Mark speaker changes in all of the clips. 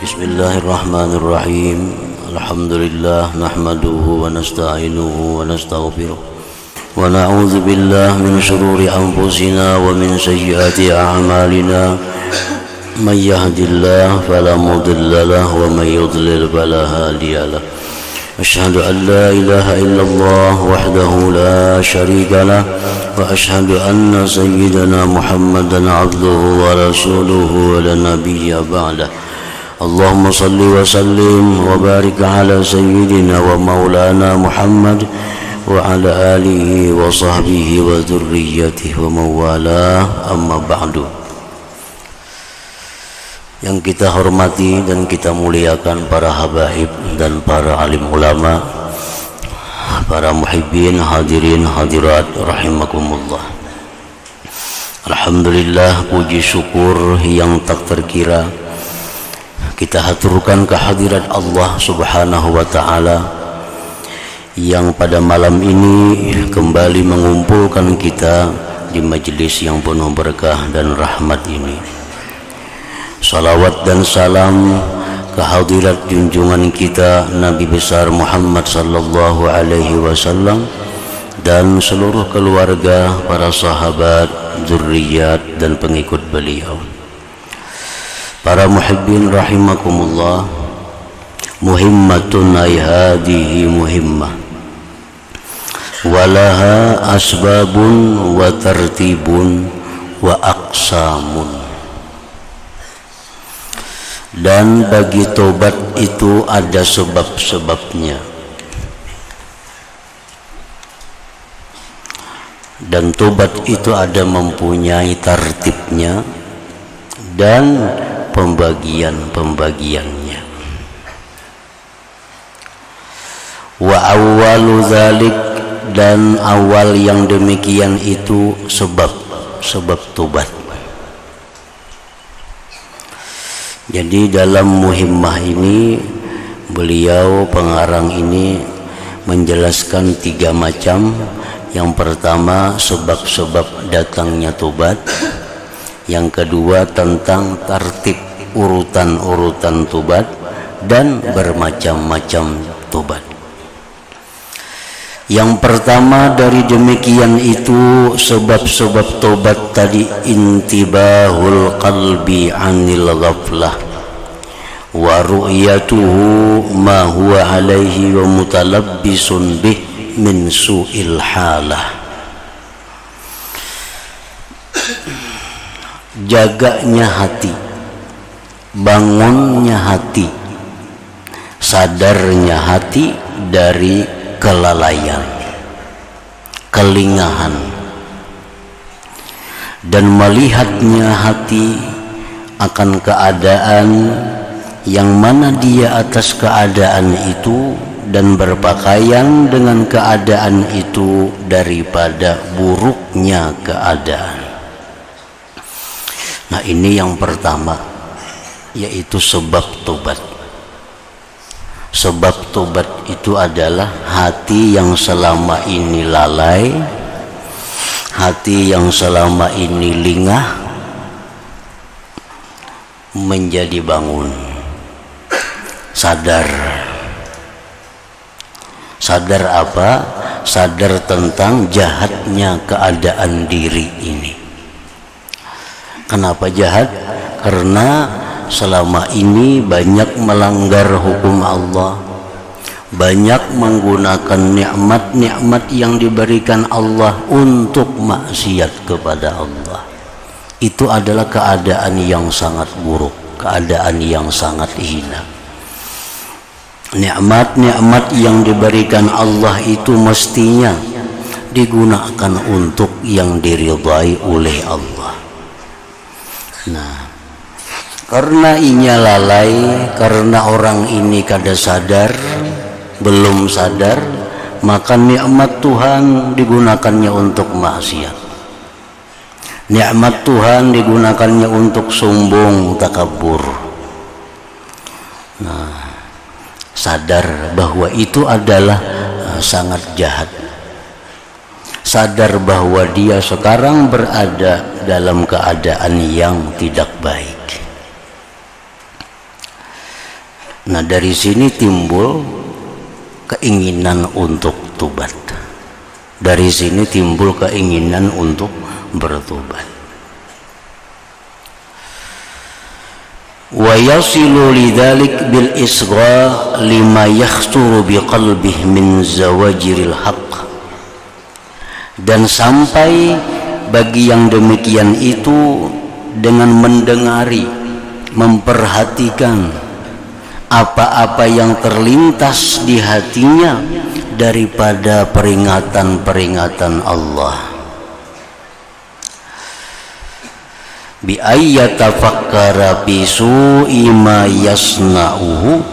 Speaker 1: Bismillahirrahmanirrahim. Alhamdulillah nahmaduhu wa nasta'inuhu wa nastaghfiruh wa na'udzu billahi min shururi anfusina wa min sayyiati a'malina. May yahdihillahu fala mudilla lahu wa may yudlil fala hadiya lahu. Asyhadu an la ilaha illallah wahdahu la syarika lah wa asyhadu anna sayyidana Muhammadan 'abduhu wa rasuluhu wa la nabiyya ba'dah. Allahumma salli wa sallim wa barik ala sayyidina wa maulana Muhammad wa ala alihi wa sahbihi wa dhurriyyatihi wa mawalah, amma ba'du. Yang kita hormati dan kita muliakan para habaib dan para alim ulama, para muhibbin, hadirin hadirat rahimakumullah. Alhamdulillah, puji syukur yang tak terkira kita haturkan kehadirat Allah Subhanahu wa ta'ala yang pada malam ini kembali mengumpulkan kita di majelis yang penuh berkah dan rahmat ini. Salawat dan salam kehadirat junjungan kita Nabi besar Muhammad sallallahu alaihi wasallam dan seluruh keluarga, para sahabat, zurriyat dan pengikut beliau. Para muhibbin rahimakumullah, muhimmatun ay hadihi muhimmah walaha asbabun wa tartibun wa aqsamun. Dan bagi tobat itu ada sebab-sebabnya, dan tobat itu ada mempunyai tartibnya dan pembagian-pembagiannya. Wa awwalu dzalik, dan awal yang demikian itu sebab tobat. Jadi dalam muhimmah ini beliau pengarang ini menjelaskan 3 macam. Yang pertama sebab-sebab datangnya tobat, yang kedua tentang tertib urutan-urutan tobat, dan bermacam-macam tobat. Yang pertama dari demikian itu sebab-sebab tobat tadi, intibahul qalbi anil ghaflah wa ru'yatuhu ma huwa alaihi wa mutalabbisun bih min su'il halah. Jaganya hati, bangunnya hati, sadarnya hati dari kelalaian, kelingahan, dan melihatnya hati akan keadaan yang mana dia atas keadaan itu dan berpakaian dengan keadaan itu daripada buruknya keadaan. Nah, ini yang pertama, yaitu sebab tobat. Sebab tobat itu adalah hati yang selama ini lalai, hati yang selama ini lingah, menjadi bangun, sadar. Sadar apa? Sadar tentang jahatnya keadaan diri ini. Kenapa jahat? Karena selama ini banyak melanggar hukum Allah, banyak menggunakan nikmat-nikmat yang diberikan Allah untuk maksiat kepada Allah. Itu adalah keadaan yang sangat buruk, keadaan yang sangat hina. Nikmat-nikmat yang diberikan Allah itu mestinya digunakan untuk yang diridhai oleh Allah. Nah, karena inya lalai, karena orang ini kada sadar, belum sadar, maka nikmat Tuhan digunakannya untuk maksiat. Nikmat Tuhan digunakannya untuk sombong, takabur. Nah, sadar bahwa itu adalah sangat jahat. Sadar bahwa dia sekarang berada dalam keadaan yang tidak baik. Nah, dari sini timbul keinginan untuk tobat. Dari sini timbul keinginan untuk bertobat. Wa yasilu lidzalik bil isgha lima yakhturu biqalbihi min zawajiril haqq. Dan sampai bagi yang demikian itu dengan mendengari, memperhatikan apa-apa yang terlintas di hatinya daripada peringatan-peringatan Allah. Bi ayyatafakkara bi su'i ma yasna'uhu,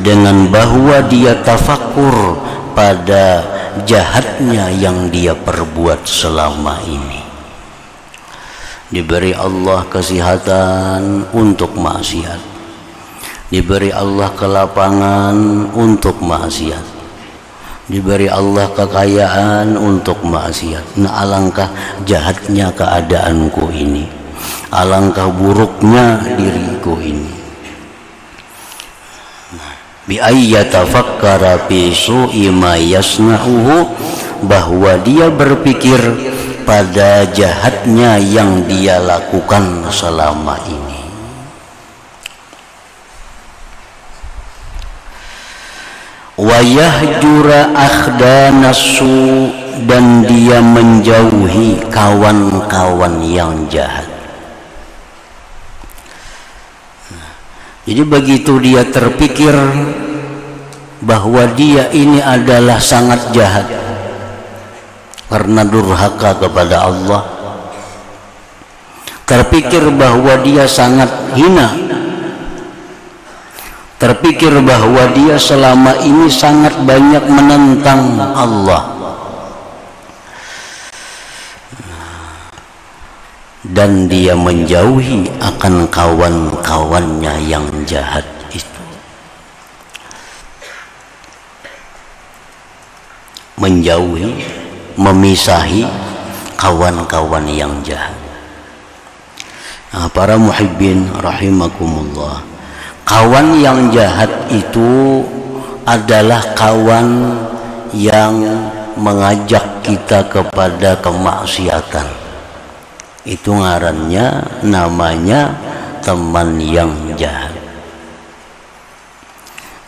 Speaker 1: dengan bahwa dia tafakkur pada jahatnya yang dia perbuat selama ini. Diberi Allah kesehatan untuk maksiat, diberi Allah kelapangan untuk maksiat, diberi Allah kekayaan untuk maksiat. Nah, alangkah jahatnya keadaanku ini, alangkah buruknya diriku ini. Bi ayyatafakkara fi su'i ma yasna'uhu, bahwa dia berpikir pada jahatnya yang dia lakukan selama ini. Wa yahjura akhdanasu, dan dia menjauhi kawan-kawan yang jahat. Jadi begitu dia terpikir bahwa dia ini adalah sangat jahat karena durhaka kepada Allah, terpikir bahwa dia sangat hina, terpikir bahwa dia selama ini sangat banyak menentang Allah, dan dia menjauhi akan kawan-kawannya yang jahat itu. Menjauhi, memisahi kawan-kawan yang jahat. Nah, para muhibbin rahimakumullah, kawan yang jahat itu adalah kawan yang mengajak kita kepada kemaksiatan. Itu ngarannya, namanya teman yang jahat.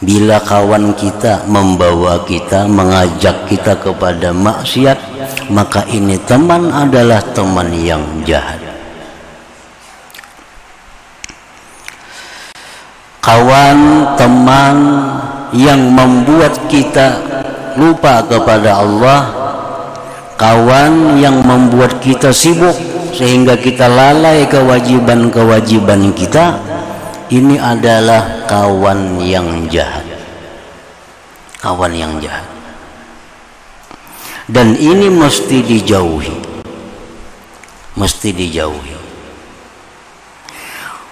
Speaker 1: Bila kawan kita membawa kita, mengajak kita kepada maksiat, maka ini teman adalah teman yang jahat. Kawan, teman yang membuat kita lupa kepada Allah, kawan yang membuat kita sibuk sehingga kita lalai kewajiban-kewajiban kita, ini adalah kawan yang jahat. Kawan yang jahat. Dan ini mesti dijauhi. Mesti dijauhi.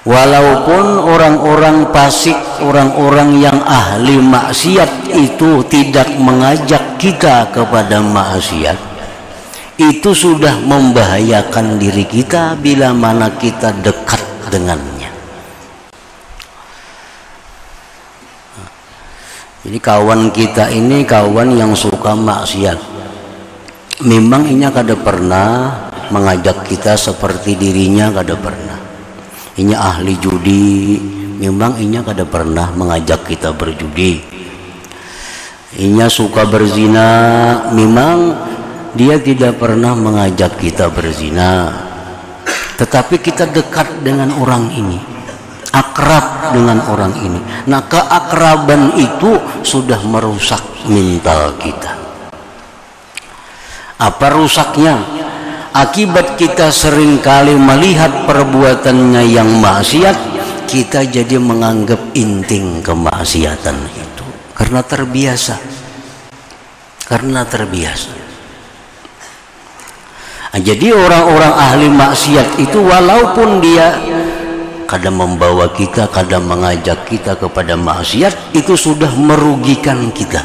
Speaker 1: Walaupun orang-orang fasik, orang-orang yang ahli maksiat itu tidak mengajak kita kepada maksiat, itu sudah membahayakan diri kita bila mana kita dekat dengannya. Jadi kawan kita ini kawan yang suka maksiat. Memang inya kada pernah mengajak kita seperti dirinya, kada pernah. Inya ahli judi, memang inya kada pernah mengajak kita berjudi. Inya suka berzina, memang dia tidak pernah mengajak kita berzina. Tetapi kita dekat dengan orang ini, akrab dengan orang ini. Nah, keakraban itu sudah merusak mental kita. Apa rusaknya? Akibat kita seringkali melihat perbuatannya yang maksiat, kita jadi menganggap inting kemaksiatan itu karena terbiasa. Karena terbiasa. Nah, jadi orang-orang ahli maksiat itu walaupun dia kadang membawa kita, kadang mengajak kita kepada maksiat, itu sudah merugikan kita.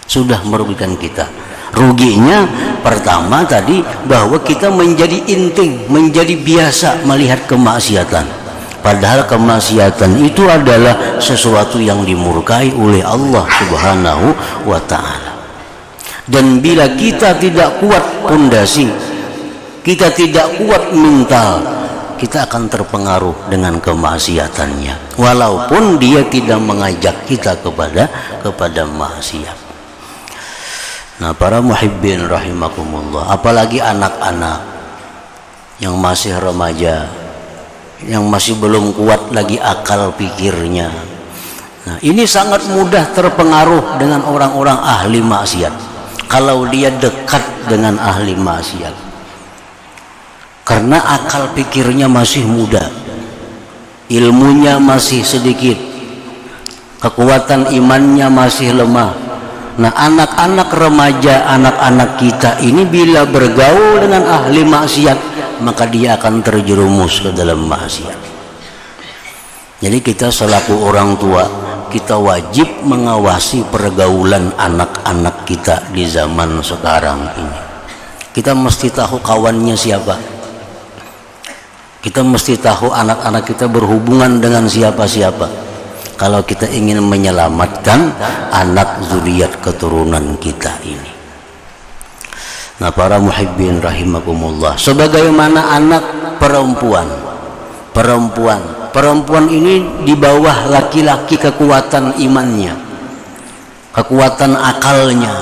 Speaker 1: Sudah merugikan kita. Ruginya pertama tadi bahwa kita menjadi inting, menjadi biasa melihat kemaksiatan. Padahal kemaksiatan itu adalah sesuatu yang dimurkai oleh Allah Subhanahu wa ta'ala. Dan bila kita tidak kuat pondasi, kita tidak kuat mental, kita akan terpengaruh dengan kemaksiatannya, walaupun dia tidak mengajak kita kepada maksiat. Nah, para muhibbin rahimakumullah, apalagi anak-anak yang masih remaja, yang masih belum kuat lagi akal pikirnya. Nah, ini sangat mudah terpengaruh dengan orang-orang ahli maksiat kalau dia dekat dengan ahli maksiat, karena akal pikirnya masih muda, ilmunya masih sedikit, kekuatan imannya masih lemah. Nah, anak-anak remaja, anak-anak kita ini bila bergaul dengan ahli maksiat, maka dia akan terjerumus ke dalam maksiat. Jadi kita selaku orang tua, kita wajib mengawasi pergaulan anak-anak kita di zaman sekarang ini. Kita mesti tahu kawannya siapa. Kita mesti tahu anak-anak kita berhubungan dengan siapa-siapa, kalau kita ingin menyelamatkan anak zuriat keturunan kita ini. Nah, para muhibbin rahimakumullah, sebagaimana anak perempuan ini di bawah laki-laki kekuatan imannya, kekuatan akalnya.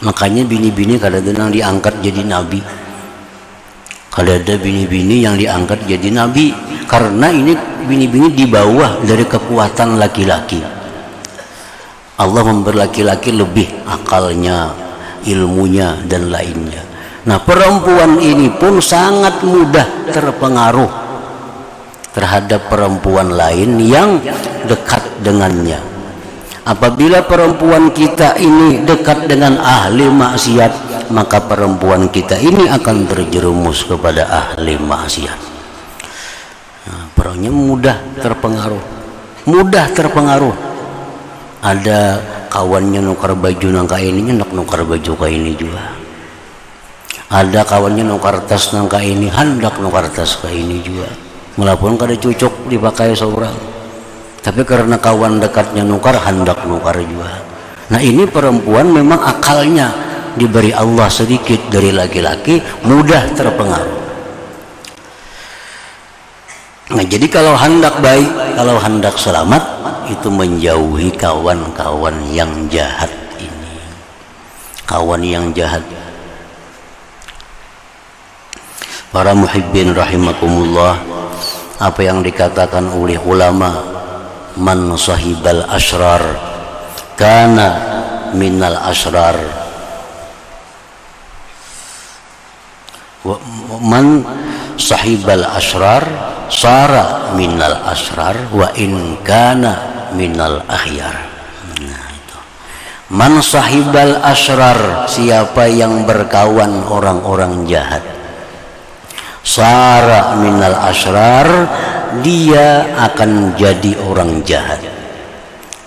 Speaker 1: Makanya bini-bini kadang-kadang diangkat jadi nabi, kalau ada bini-bini yang diangkat jadi nabi, karena ini bini-bini di bawah dari kekuatan laki-laki. Allah memberi laki-laki lebih akalnya, ilmunya dan lainnya. Nah, perempuan ini pun sangat mudah terpengaruh terhadap perempuan lain yang dekat dengannya. Apabila perempuan kita ini dekat dengan ahli maksiat, maka perempuan kita ini akan terjerumus kepada ahli maksiat. Nah, perannya mudah terpengaruh. Ada kawannya nukar baju nangka ini, hendak nukar baju ke ini juga. Ada kawannya nukar tas nangka ini, hendak nukar tas ke ini juga. Walaupun kada cocok dipakai seorang, tapi karena kawan dekatnya nukar, hendak nukar juga. Nah, ini perempuan memang akalnya diberi Allah sedikit dari laki-laki, mudah terpengaruh. Nah, jadi kalau hendak baik, kalau hendak selamat, itu menjauhi kawan-kawan yang jahat ini. Kawan yang jahat. Para muhibbin rahimakumullah, apa yang dikatakan oleh ulama, man sahibal asrar kana minal asrar, man sahibal asrar sara minal asrar wa in kana minal akhyar. Nah, itu man sahibal asrar, siapa yang berkawan orang-orang jahat, sara minal asrar, dia akan jadi orang jahat.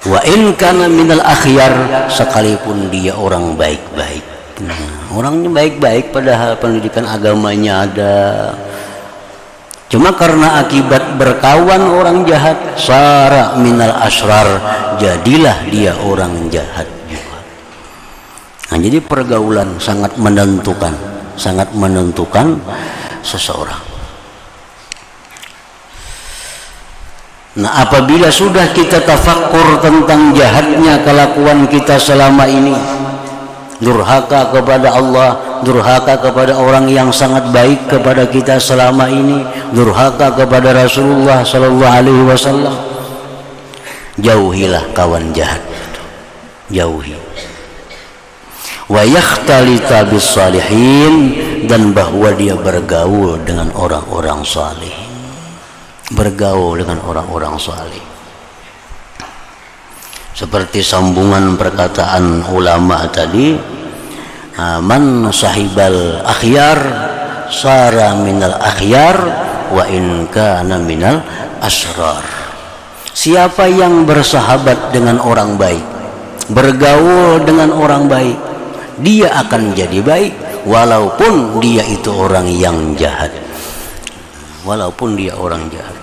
Speaker 1: Wa in kana minal akhyar, sekalipun dia orang baik-baik. Nah, orangnya baik-baik padahal pendidikan agamanya ada, cuma karena akibat berkawan orang jahat, sara minal asrar, jadilah dia orang jahat juga. Nah, jadi pergaulan sangat menentukan seseorang. Nah, apabila sudah kita tafakkur tentang jahatnya kelakuan kita selama ini, durhaka kepada Allah, durhaka kepada orang yang sangat baik kepada kita selama ini, durhaka kepada Rasulullah sallallahu alaihi wasallam, jauhilah kawan jahat, jauhi. Wa yakhtalita bis salihin, dan bahwa dia bergaul dengan orang-orang saleh, bergaul dengan orang-orang saleh. Seperti sambungan perkataan ulama tadi, man sahibal akhyar sara minal akhyar wa in kana minal asrar. Siapa yang bersahabat dengan orang baik, bergaul dengan orang baik, dia akan jadi baik walaupun dia itu orang yang jahat. Walaupun dia orang jahat.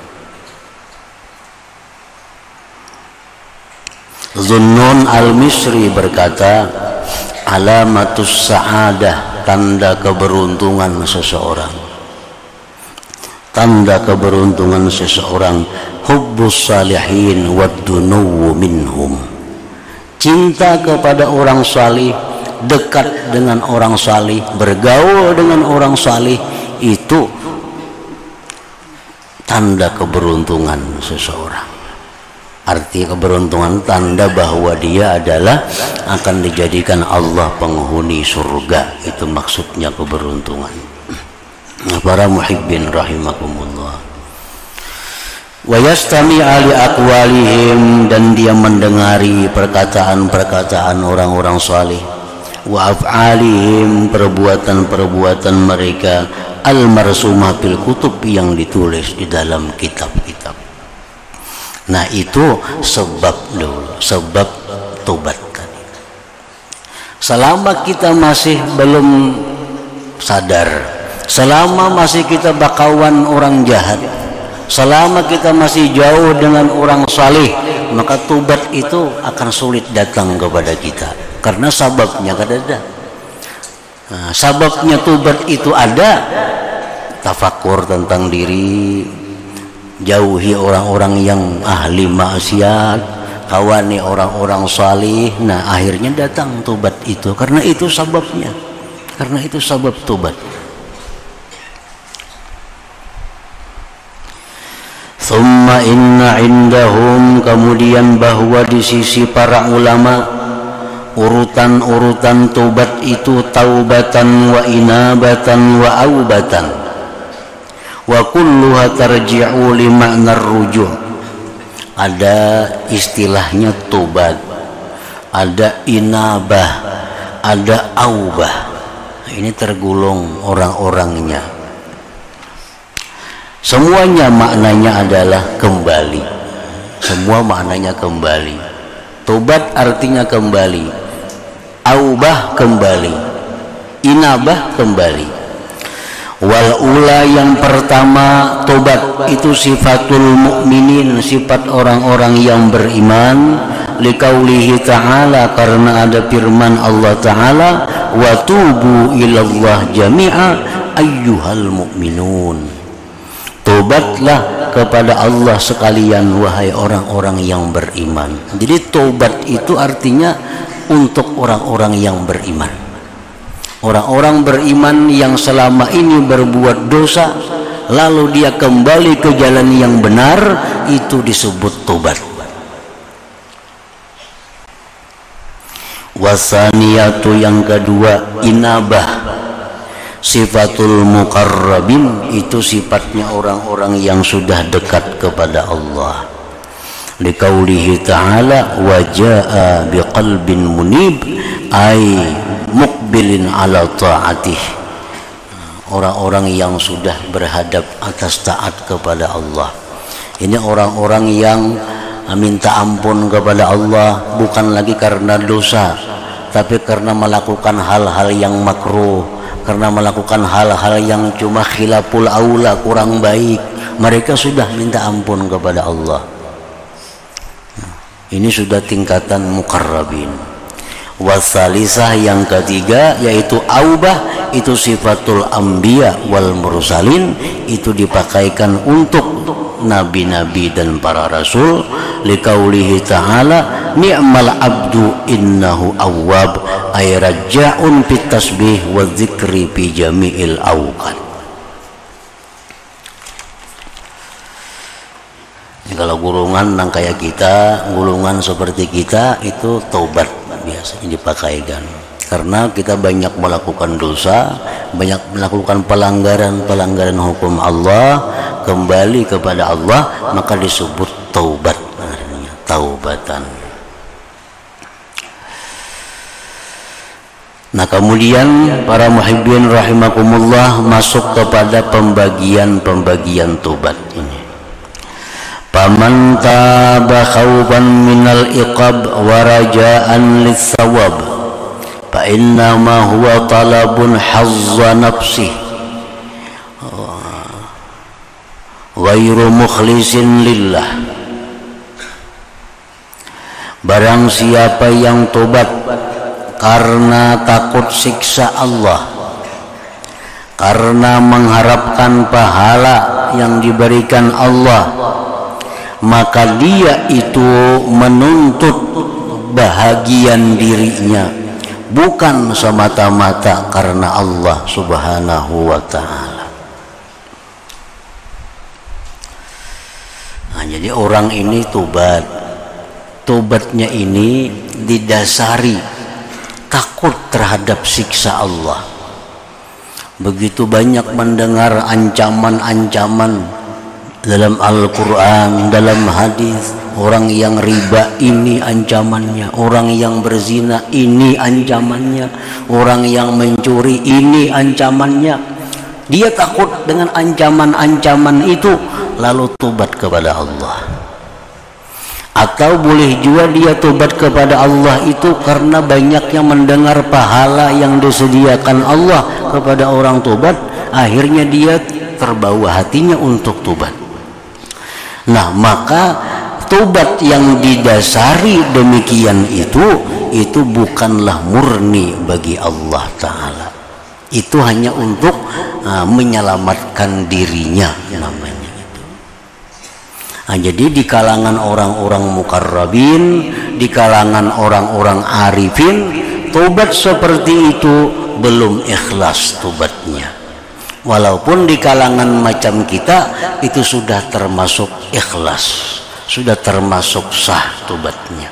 Speaker 1: Zunnun al-Misri berkata, alamatus sa'adah, tanda keberuntungan seseorang. Tanda keberuntungan seseorang, hubbus salihin wad-dunuwu minhum. Cinta kepada orang salih, dekat dengan orang salih, bergaul dengan orang salih, itu tanda keberuntungan seseorang. Arti keberuntungan, tanda bahwa dia adalah akan dijadikan Allah penghuni surga. Itu maksudnya keberuntungan. Para muhibbin rahimakumullah. Wa yastami'a li aqwalihim, dan dia mendengari perkataan-perkataan orang-orang salih. Wa af'alihim, perbuatan-perbuatan mereka, al-marsumah fil kutub, yang ditulis di dalam kitab-kitab. Nah, itu sebab dulu, sebab tobat tadi. Selama kita masih belum sadar, selama masih kita bakawan orang jahat, selama kita masih jauh dengan orang salih, maka tobat itu akan sulit datang kepada kita, karena sababnya ada. Nah, sababnya tobat itu ada, tafakur tentang diri, jauhi orang-orang yang ahli maksiat, kawani orang-orang salih. Nah, akhirnya datang tobat itu, karena itu sababnya, karena itu sabab tobat. Thumma inna indahum, kemudian bahwa di sisi para ulama, urutan-urutan tobat itu taubatan wa inabatan wa aubatan, wa kulluha tarji'u li ma'na ruju'. Ada istilahnya tobat, ada inabah, ada aubah. Ini tergolong orang-orangnya. Semuanya maknanya adalah kembali. Semua maknanya kembali. Tobat artinya kembali, aubah kembali, inabah kembali. Wal ula, yang pertama tobat itu sifatul mukminin, sifat orang-orang yang beriman. Liqaulihi ta'ala, karena ada firman Allah Ta'ala, wa tubu ilallah jami'a ayyuhal mu'minun. Tobatlah kepada Allah sekalian, wahai orang-orang yang beriman. Jadi tobat itu artinya untuk orang-orang yang beriman. Orang-orang beriman yang selama ini berbuat dosa, lalu dia kembali ke jalan yang benar, itu disebut tobat. Wasaniyatu, yang kedua, inabah. Sifatul muqarrabin, itu sifatnya orang-orang yang sudah dekat kepada Allah. Liqaulihi ta'ala, wa jaa biqalbin munib, ay muqbilin ala ta'atih. Orang-orang yang sudah berhadap atas taat kepada Allah. Ini orang-orang yang minta ampun kepada Allah, bukan lagi karena dosa, tapi karena melakukan hal-hal yang makruh, karena melakukan hal-hal yang cuma khilaful aula, kurang baik. Mereka sudah minta ampun kepada Allah. Ini sudah tingkatan muqarrabin. Wasalisah, yang ketiga, yaitu aubah, itu sifatul anbiya wal mursalin, itu dipakaikan untuk nabi-nabi dan para rasul. Liqaulihi ta'ala, ni'mal abdu innahu awwab, ay raja'un fit tasbih wa dzikri fi jami'il awqat. Kalau gulungan nang kayak kita, gulungan seperti kita, itu taubat biasanya dipakaikan. Karena kita banyak melakukan dosa, banyak melakukan pelanggaran hukum Allah, kembali kepada Allah, maka disebut taubat, artinya taubatan. Nah, kemudian para muhibbin rahimakumullah masuk kepada pembagian tobat ini. Paman taba khawfan minal iqab wa raja'an lis-sawab, fa inna ma huwa talabun hazza nafsih ghairu mukhlisin lillah Barang siapa yang tobat karena takut siksa Allah, karena mengharapkan pahala yang diberikan Allah, maka dia itu menuntut bahagian dirinya, bukan semata-mata karena Allah Subhanahu wa ta'ala. Nah, jadi orang ini tobatnya ini didasari takut terhadap siksa Allah. Begitu banyak mendengar ancaman-ancaman dalam Al-Quran, dalam hadis. Orang yang riba ini ancamannya, orang yang berzina ini ancamannya, orang yang mencuri ini ancamannya. Dia takut dengan ancaman-ancaman itu, lalu tobat kepada Allah. Atau boleh juga dia tobat kepada Allah itu karena banyaknya mendengar pahala yang disediakan Allah kepada orang tobat, akhirnya dia terbawa hatinya untuk tobat. Nah, maka tobat yang didasari demikian itu bukanlah murni bagi Allah Ta'ala. Itu hanya untuk menyelamatkan dirinya namanya itu. Nah, jadi di kalangan orang-orang mukarrabin, di kalangan orang-orang arifin, tobat seperti itu belum ikhlas tobatnya. Walaupun di kalangan macam kita itu sudah termasuk ikhlas, sudah termasuk sah tobatnya.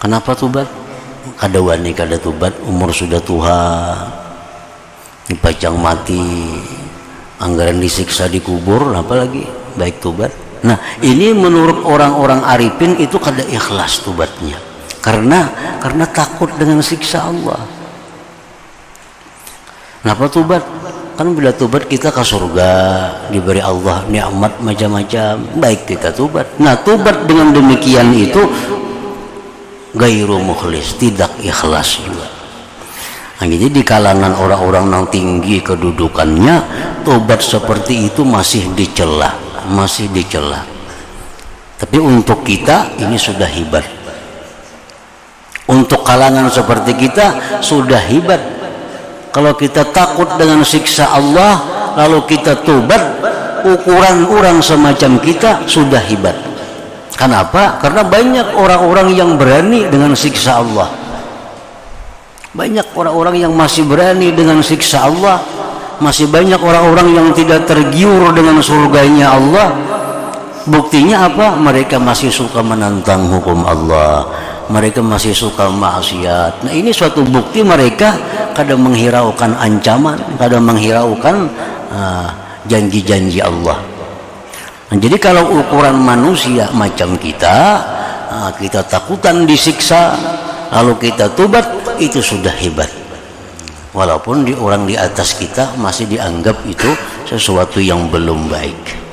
Speaker 1: Kenapa tobat? Kada wani kada tobat, umur sudah tua, dipajang mati, anggaran disiksa di kubur, apalagi baik tobat. Nah, ini menurut orang-orang arifin itu kada ikhlas tobatnya, karena takut dengan siksa Allah. Kenapa tobat? Kan bila tobat kita ke surga, diberi Allah nikmat macam-macam, baik kita tobat. Nah, tobat dengan demikian itu gairu mukhlis, tidak ikhlas juga. Nah, jadi di kalangan orang-orang yang tinggi kedudukannya, tobat seperti itu masih dicela. Tapi untuk kita ini sudah hebat. Untuk kalangan seperti kita sudah hebat. Kalau kita takut dengan siksa Allah, lalu kita tobat, ukuran orang semacam kita sudah hebat. Kenapa? Karena banyak orang-orang yang berani dengan siksa Allah. Banyak orang-orang yang masih berani dengan siksa Allah. Masih banyak orang-orang yang tidak tergiur dengan surganya Allah. Buktinya apa? Mereka masih suka menantang hukum Allah. Mereka masih suka maksiat. Nah, ini suatu bukti mereka kadang menghiraukan ancaman, kadang menghiraukan janji-janji Allah. Nah, jadi kalau ukuran manusia macam kita, kita takutan disiksa, lalu kita tobat, itu sudah hebat. Walaupun orang di atas kita masih dianggap itu sesuatu yang belum baik.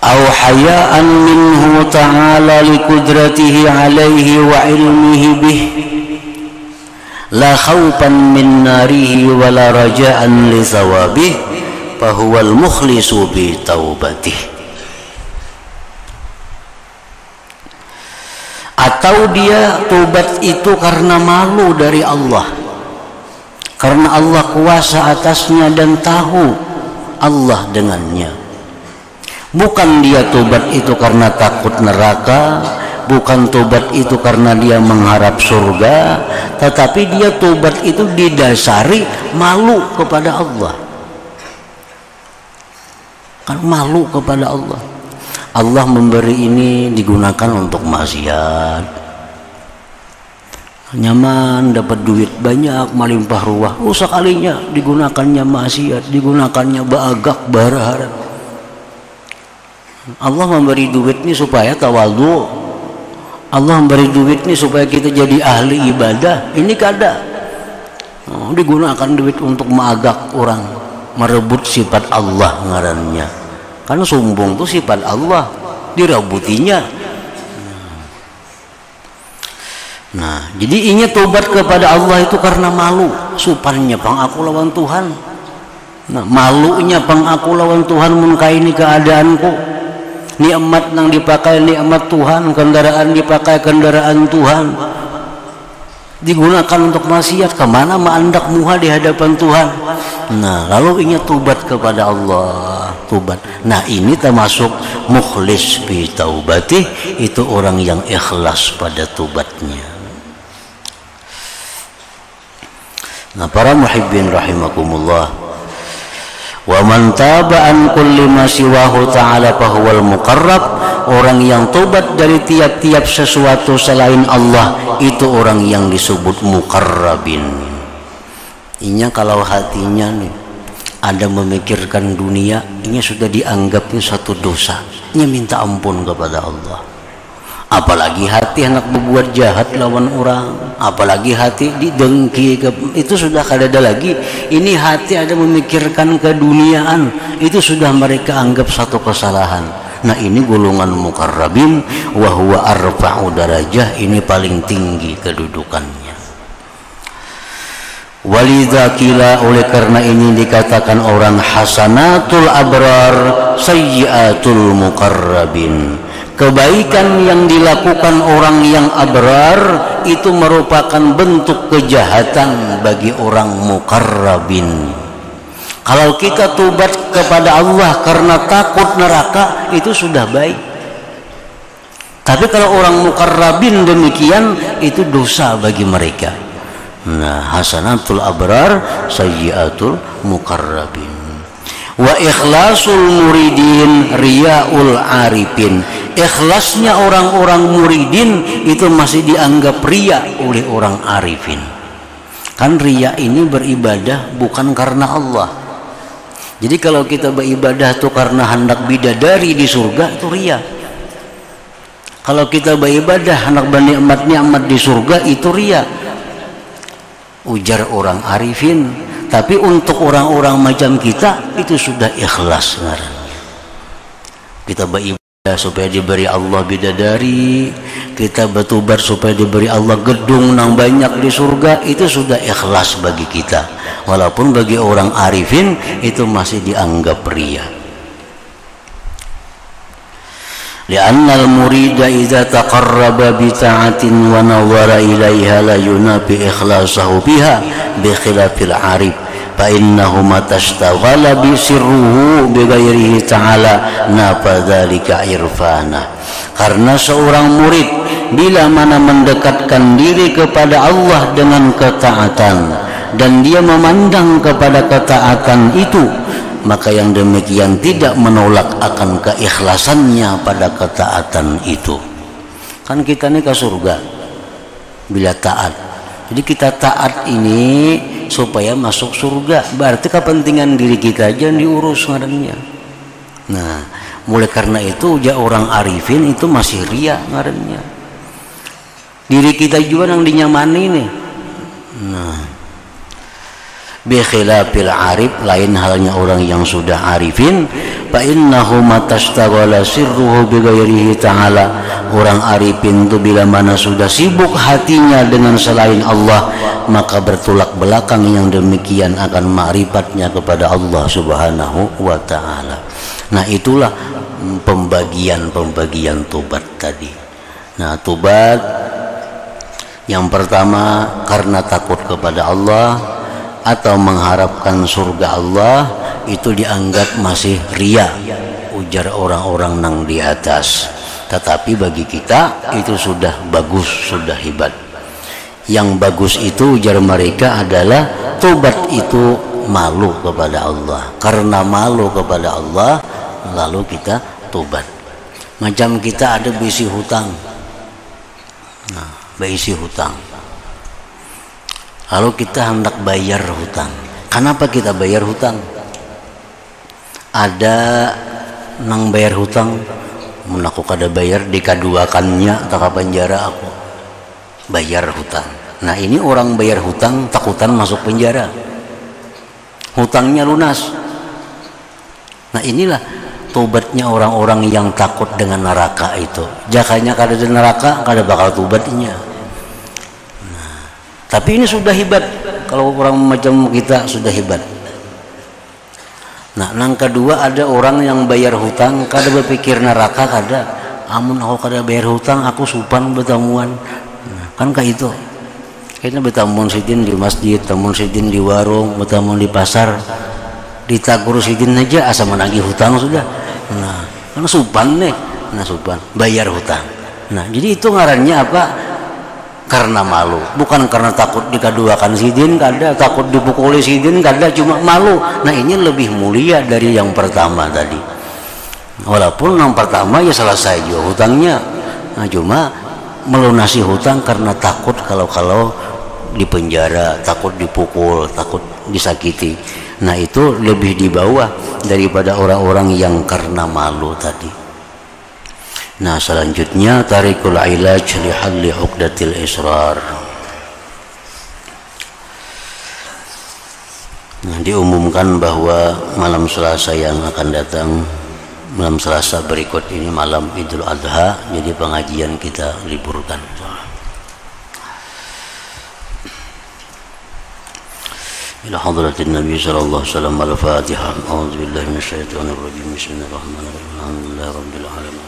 Speaker 1: أو حياء منه تعالى لقدرته عليه وعلمه به لا خوفا من ناره ولا رجاء لثوابه فهو المخلص بتوبته. Atau dia tobat itu karena malu dari Allah, karena Allah kuasa atasnya dan tahu Allah dengannya. Bukan dia tobat itu karena takut neraka, bukan tobat itu karena dia mengharap surga, tetapi dia tobat itu didasari malu kepada Allah. Kan malu kepada Allah. Allah memberi ini digunakan untuk maksiat. Nyaman, dapat duit banyak, melimpah ruah. Sekalinya digunakannya maksiat, digunakannya baagak barahara. Allah memberi duit ini supaya tawadhu. Allah memberi duit ini supaya kita jadi ahli ibadah. Ini kada. Digunakan duit untuk mengagak orang, merebut sifat Allah ngarannya. Karena sombong itu sifat Allah, direbutinya. Nah, jadi ini tobat kepada Allah itu karena malu. Supannya pang aku lawan Tuhan. Nah, malunya pengaku lawan Tuhan mun kaini keadaanku. Nikmat nang dipakai nikmat Tuhan, kendaraan dipakai kendaraan Tuhan, digunakan untuk maksiat, kemana mandak muha di hadapan Tuhan. Nah, lalu ingat tubat kepada Allah, tubat. Nah, ini termasuk mukhlis fi taubati, itu orang yang ikhlas pada tubatnya. Nah, para muhibbin rahimakumullah, wa man taba an kulli ma siwahu ta'ala fahuwal muqarrab, orang yang tobat dari tiap-tiap sesuatu selain Allah itu orang yang disebut muqarrabin. Inya kalau hatinya nih ada memikirkan dunia, ini sudah dianggapnya satu dosa, ini minta ampun kepada Allah. Apalagi hati hendak berbuat jahat lawan orang, apalagi hati didengki, itu sudah kada lagi. Ini hati ada memikirkan keduniaan, itu sudah mereka anggap satu kesalahan. Nah, ini golongan muqarrabin, wa huwa arfa'u darajah, ini paling tinggi kedudukannya. Walidha kila, oleh karena ini dikatakan orang hasanatul abrar sayyiatul muqarrabin. Kebaikan yang dilakukan orang yang abrar itu merupakan bentuk kejahatan bagi orang muqarrabin. Kalau kita tobat kepada Allah karena takut neraka, itu sudah baik. Tapi kalau orang muqarrabin demikian, itu dosa bagi mereka. Nah, hasanatul abrar sayyiatul muqarrabin. Wa ikhlasul muridin riyaul arifin. Ikhlasnya orang-orang muridin itu masih dianggap riya oleh orang arifin. Kan riya ini beribadah bukan karena Allah. Jadi kalau kita beribadah itu karena hendak bidadari di surga, itu riya. Kalau kita beribadah hendak bernikmat-nikmat di surga, itu riya. Ujar orang arifin. Tapi untuk orang-orang macam kita itu sudah ikhlas ngarannya. Kita beribadah supaya diberi Allah bidadari, kita bertobat supaya diberi Allah gedung nang banyak di surga, itu sudah ikhlas bagi kita. Walaupun bagi orang arifin itu masih dianggap riya. Lianna al-murida idza taqarraba bi ta'atin wa nawwara ilaiha la yunabi ikhlasahu biha bi khilafil arif fa innahu matastaghala bi sirruhu bi ghairihi ta'ala nafadzalika irfana. Karena seorang murid bila mana mendekatkan diri kepada Allah dengan ketaatan dan dia memandang kepada ketaatan itu, maka yang demikian tidak menolak akan keikhlasannya pada ketaatan itu. Kan kita ini ke surga bila taat. Jadi kita taat ini supaya masuk surga. Berarti kepentingan diri kita aja yang diurus ngarannya. Nah, mulai karena itu orang arifin itu masih riya ngarannya. Diri kita juga yang dinyamani nih. Nah, bi khilafil arif, lain halnya orang yang sudah arifin, fa innahu matastaghala sirruhu bi ghairihi ta'ala. Orang arifin itu bila mana sudah sibuk hatinya dengan selain Allah, maka bertolak belakang yang demikian akan ma'rifatnya kepada Allah Subhanahu wa ta'ala. Nah, itulah pembagian tobat tadi. Nah, tobat yang pertama karena takut kepada Allah atau mengharapkan surga Allah, itu dianggap masih riya, ujar orang-orang nang di atas. Tetapi bagi kita itu sudah bagus, sudah hebat. Yang bagus itu ujar mereka adalah tobat itu malu kepada Allah. Karena malu kepada Allah, lalu kita tobat. Macam kita ada bisi hutang. Nah, bisi hutang. Lalu kita hendak bayar hutang. Kenapa kita bayar hutang? Ada nang bayar hutang, mun aku kada bayar dikaduakannya atau penjara aku. Bayar hutang. Nah, ini orang bayar hutang takutan masuk penjara. Hutangnya lunas. Nah, inilah tobatnya orang-orang yang takut dengan neraka itu. Jakanya kada ada neraka, kada bakal tobatnya. Tapi ini sudah hebat. Kalau orang macam kita sudah hebat. Nah, yang kedua ada orang yang bayar hutang kada berpikir neraka kada. Amun aku kada bayar hutang aku supan betamuan. Nah, kan kayak itu. Kayaknya betamuan sidin di masjid, betamuan sidin di warung, betamuan di pasar. Ditakur sidin aja asa menagih hutang sudah. Nah, kan supan nih. Nah, supan bayar hutang. Nah, jadi itu ngarannya apa? Karena malu, bukan karena takut dikaduakan sidin kada, takut dipukuli sidin kada, cuma malu. Nah, ini lebih mulia dari yang pertama tadi. Walaupun yang pertama ya selesai juga hutangnya. Nah, cuma melunasi hutang karena takut kalau dipenjara, takut dipukul, takut disakiti. Nah, itu lebih di bawah daripada orang-orang yang karena malu tadi. Nah, selanjutnya tarikul ilaj li halli uqdatil israr. Nah, diumumkan bahwa malam Selasa yang akan datang, malam Selasa berikut ini malam Idul Adha, jadi pengajian kita liburkan. Ila hadratin Nabi sallallahu alaihi wasallam al-Fatihah. A'udzubillahi minasyaitonir rajim. Bismillahirrahmanirrahim. Alhamdulillahi rabbil alamin.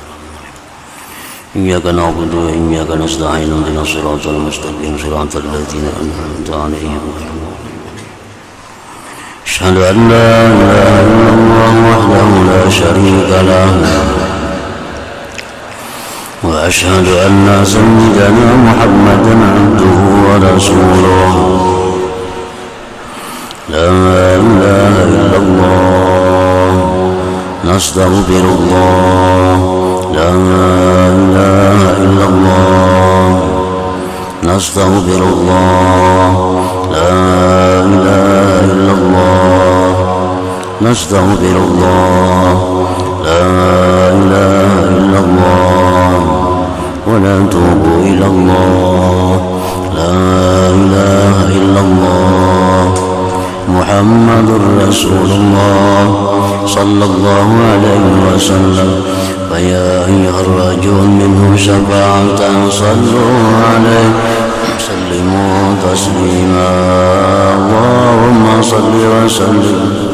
Speaker 1: إياك نعبد وإياك نستعين اهدنا الصراط المستقيم صراط الذين أنعمت عليهم غير المغضوب عليهم. أشهد أن لا إله إلا الله وحده لا شريك له وأشهد أن سيدنا محمدا عبده ورسوله. لا إله إلا الله نستغفر الله. لا إله إلا الله نستغفر الله. لا إله إلا الله نستغفر الله. لا إله إلا الله ونتوب إلى الله. لا إله إلا الله محمد رسول الله صلى الله عليه وسلم. فيا أيها الرجل منه شفاعة صلوا عليه وسلموا تسليما. اللهم صل وسلم